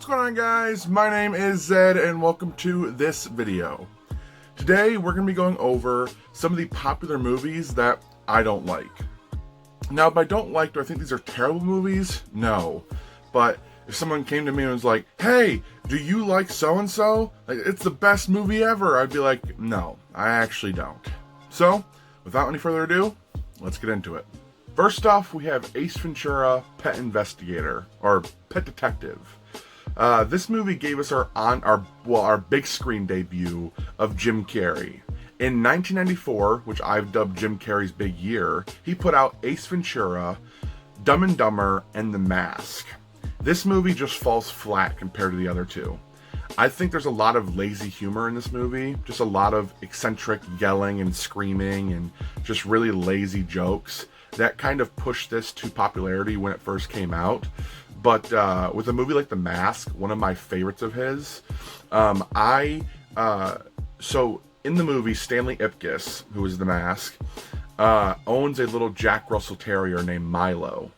What's going on, guys? My name is Zed and welcome to this video. Today we're going to be going over some of the popular movies that I don't like. Now, if I don't like, do I think these are terrible movies? No. But if someone came to me and was like, hey, do you like so-and-so? Like, it's the best movie ever. I'd be like, no, I actually don't. So, without any further ado, let's get into it. First off, we have Ace Ventura, Pet Investigator, or Pet Detective. This movie gave us our big screen debut of Jim Carrey. In 1994, which I've dubbed Jim Carrey's big year, he put out Ace Ventura, Dumb and Dumber, and The Mask. This movie just falls flat compared to the other two. I think there's a lot of lazy humor in this movie, just a lot of eccentric yelling and screaming and just really lazy jokes that kind of pushed this to popularity when it first came out. But with a movie like The Mask, one of my favorites of his, so in the movie, Stanley Ipkiss, who is The Mask, owns a little Jack Russell Terrier named Milo.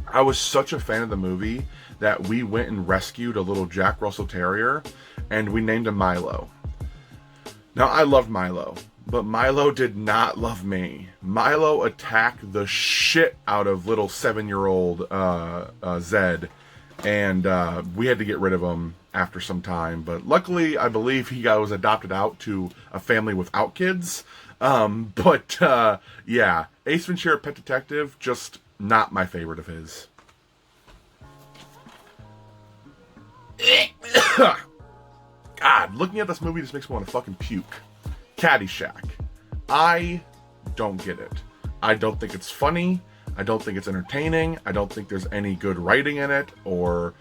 I was such a fan of the movie that we went and rescued a little Jack Russell Terrier, and we named him Milo. Now, I loved Milo, but Milo did not love me. Milo attacked the shit out of little 7-year-old Zed, and we had to get rid of him after some time. But luckily, I believe he was adopted out to a family without kids. Yeah, Ace Ventura, Pet Detective, just not my favorite of his. God, looking at this movie just makes me want to fucking puke. Caddyshack. I don't get it. I don't think it's funny. I don't think it's entertaining. I don't think there's any good writing in it or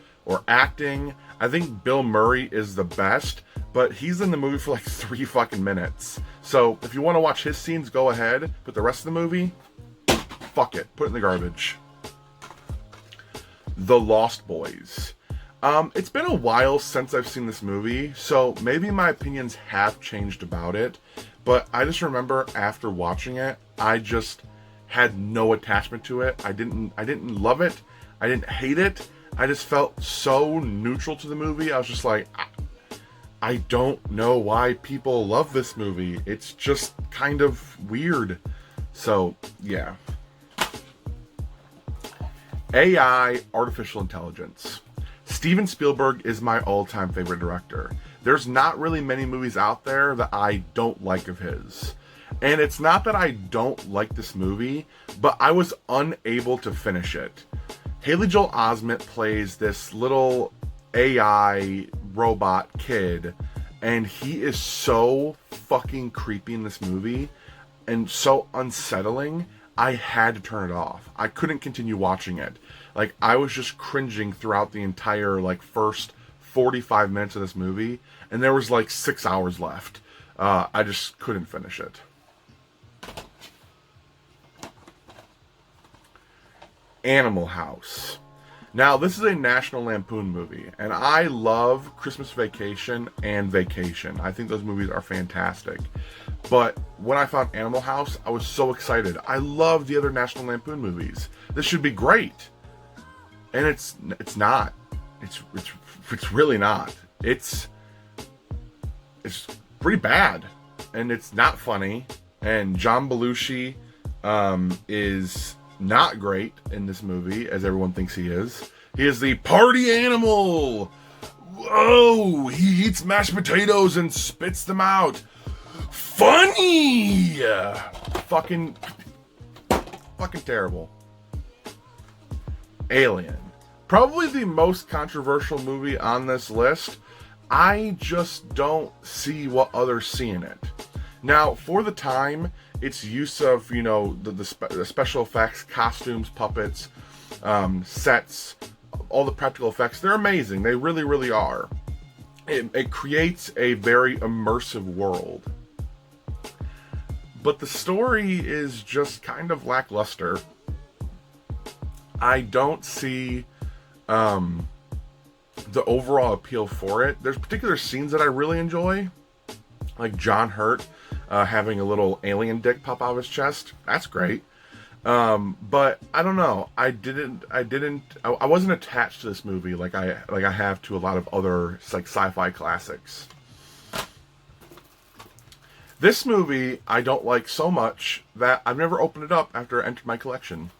acting. I think Bill Murray is the best, but he's in the movie for like 3 fucking minutes. So if you want to watch his scenes, go ahead. But the rest of the movie, fuck it. Put it in the garbage. The Lost Boys. It's been a while since I've seen this movie, so maybe my opinions have changed about it, but I just remember after watching it, I just had no attachment to it. I didn't love it. I didn't hate it. I just felt so neutral to the movie. I was just like, I don't know why people love this movie. It's just kind of weird. So, yeah. AI, artificial intelligence. Steven Spielberg is my all-time favorite director. There's not really many movies out there that I don't like of his. And it's not that I don't like this movie, but I was unable to finish it. Haley Joel Osment plays this little AI robot kid, and he is so fucking creepy in this movie and so unsettling, I had to turn it off. I couldn't continue watching it. Like, I was just cringing throughout the entire, first 45 minutes of this movie, and there was, 6 hours left. I just couldn't finish it. Animal House. Now, this is a National Lampoon movie, and I love Christmas Vacation and Vacation. I think those movies are fantastic. But when I found Animal House, I was so excited. I love the other National Lampoon movies. This should be great. And it's not. It's really not. It's pretty bad, and it's not funny. And John Belushi is not great in this movie, as everyone thinks he is. He is the party animal. Whoa! He eats mashed potatoes and spits them out. Funny. Fucking terrible. Alien. Probably the most controversial movie on this list. I just don't see what others see in it. Now, for the time, its use of, the special effects, costumes, puppets, sets, all the practical effects, they're amazing. They really, really are. It creates a very immersive world. But the story is just kind of lackluster. I don't see the overall appeal for it. There's particular scenes that I really enjoy, like John Hurt having a little alien dick pop out of his chest. That's great. But I don't know. I wasn't attached to this movie like I have to a lot of other like sci-fi classics. This movie I don't like so much that I've never opened it up after it entered my collection,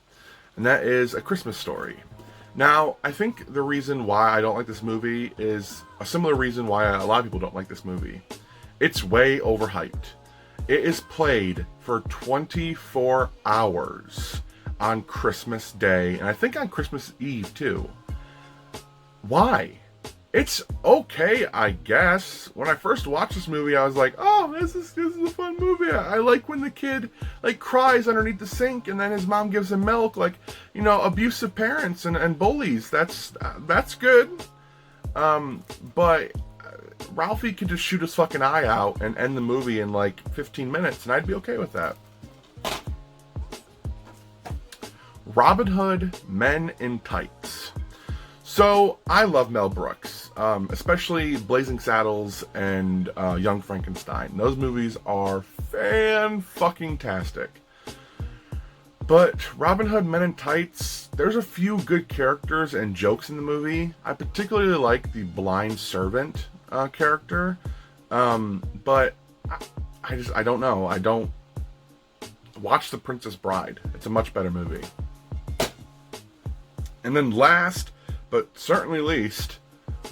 and that is A Christmas Story. Now, I think the reason why I don't like this movie is a similar reason why a lot of people don't like this movie. It's way overhyped. It is played for 24 hours on Christmas Day, and I think on Christmas Eve too. Why? It's okay, I guess. When I first watched this movie, I was like, "Oh, this is a fun movie." I like when the kid like cries underneath the sink, and then his mom gives him milk. Like, you know, abusive parents and bullies. That's good. But Ralphie could just shoot his fucking eye out and end the movie in like 15 minutes, and I'd be okay with that. Robin Hood Men in Tights. So, I love Mel Brooks, especially Blazing Saddles and Young Frankenstein. Those movies are fan-fucking-tastic. But Robin Hood Men in Tights, there's a few good characters and jokes in the movie. I particularly like the blind servant character, but I don't know. I don't watch The Princess Bride. It's a much better movie. And then last, but certainly least,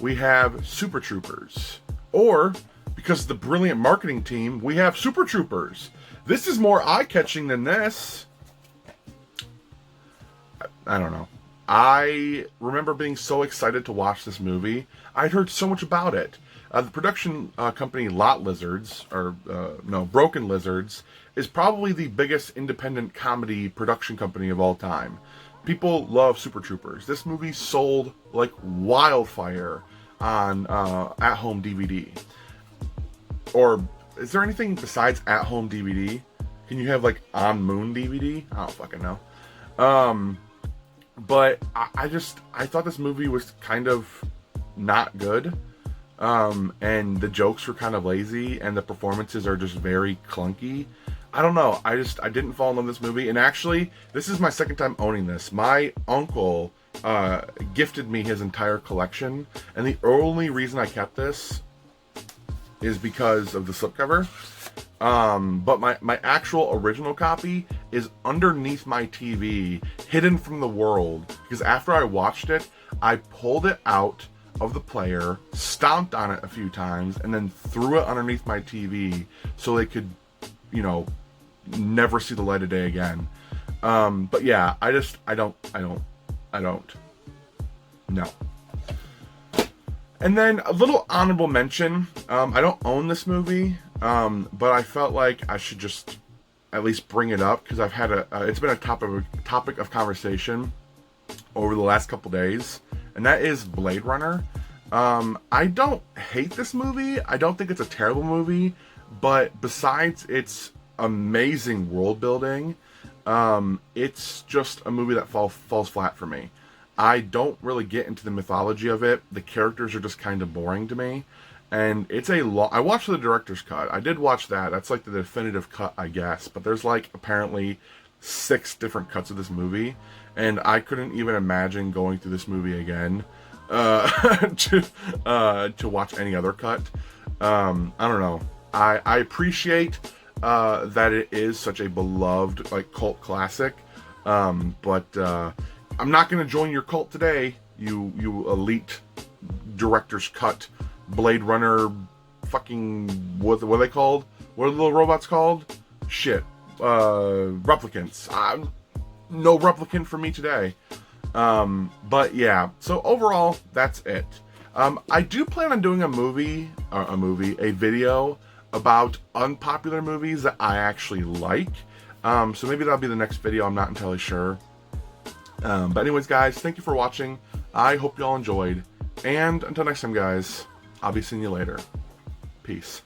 we have Super Troopers. Or, because of the brilliant marketing team, we have Super Troopers. This is more eye-catching than this. I don't know. I remember being so excited to watch this movie. I'd heard so much about it. The production company Broken Lizards, is probably the biggest independent comedy production company of all time. People love Super Troopers. This movie sold like wildfire on at-home DVD. Or is there anything besides at-home DVD? Can you have like on-moon DVD? I don't fucking know. But I thought this movie was kind of not good. And the jokes were kind of lazy, and the performances are just very clunky. I don't know. I didn't fall in love with this movie. And actually, this is my second time owning this. My uncle gifted me his entire collection, and the only reason I kept this is because of the slipcover. But my actual original copy is underneath my TV, hidden from the world, because after I watched it, I pulled it out of the player, stomped on it a few times, and then threw it underneath my TV so they could, you know, never see the light of day again. But yeah, I don't. No. And then a little honorable mention. I don't own this movie, but I felt like I should just at least bring it up because I've had it's been a topic of conversation over the last couple days, and that is Blade Runner. I don't hate this movie. I don't think it's a terrible movie, but besides its amazing world building, it's just a movie that falls flat for me. I don't really get into the mythology of it. The characters are just kind of boring to me. And it's I watched the director's cut. I did watch that. That's like the definitive cut, I guess. But there's like apparently 6 different cuts of this movie. And I couldn't even imagine going through this movie again to watch any other cut. I don't know. I appreciate that it is such a beloved like cult classic. But I'm not going to join your cult today, you elite director's cut Blade Runner fucking what are they called? What are the little robots called? Shit. Replicants. No replicant for me today. But yeah. So overall, that's it. I do plan on doing a video about unpopular movies that I actually like. So maybe that'll be the next video. I'm not entirely sure. But anyways, guys, thank you for watching. I hope you all enjoyed. And until next time, guys, I'll be seeing you later. Peace.